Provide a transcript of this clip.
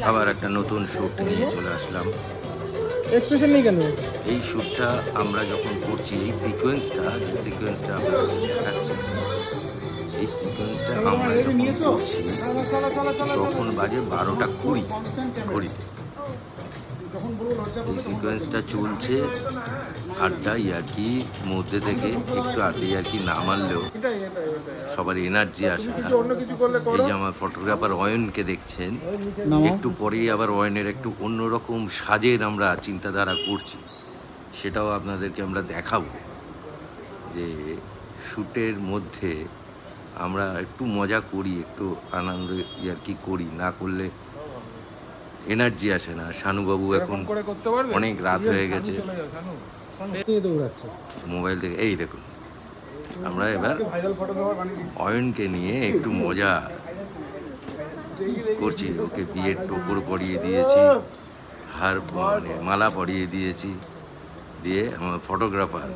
আবার একটা নতুন শ্যুট নিয়ে চলে আসলাম। এক্সপ্রেশন নেই কেন? এই শ্যুটটা আমরা যখন করছি, এই সিকোয়েন্সটা আপনাদের দেখাচ্ছি, এই সিকোয়েন্সটা আমরা যখন করছি তখন বাজে 12:20 ঘড়িতে। এই সিকোয়েন্সটা চলছে আড্ডা ইয়ার্কি মধ্যে থেকে, একটু আড্ডা ইয়ার্কি না মারলেও সবার এনার্জি আসে না। এই যে আমার ফটোগ্রাফার অয়নকে দেখছেন, একটু পরেই আবার অয়নের একটু অন্যরকম সাজের আমরা চিন্তাধারা করছি, সেটাও আপনাদেরকে আমরা দেখাবো। যে শ্যুটের মধ্যে আমরা একটু মজা করি, একটু আনন্দ ইয়ার্কি করি, না করলে এনার্জি আসে না। শানুবাবু এখন অনেক রাত হয়ে গেছে, মোবাইল থেকে এই দেখুন। আমরা এবার অয়নকে নিয়ে একটু মজা করছি। ওকে বিয়ের টোপর পরিয়ে দিয়েছি, হার মানে মালা পরিয়ে দিয়েছি, দিয়ে আমার ফটোগ্রাফার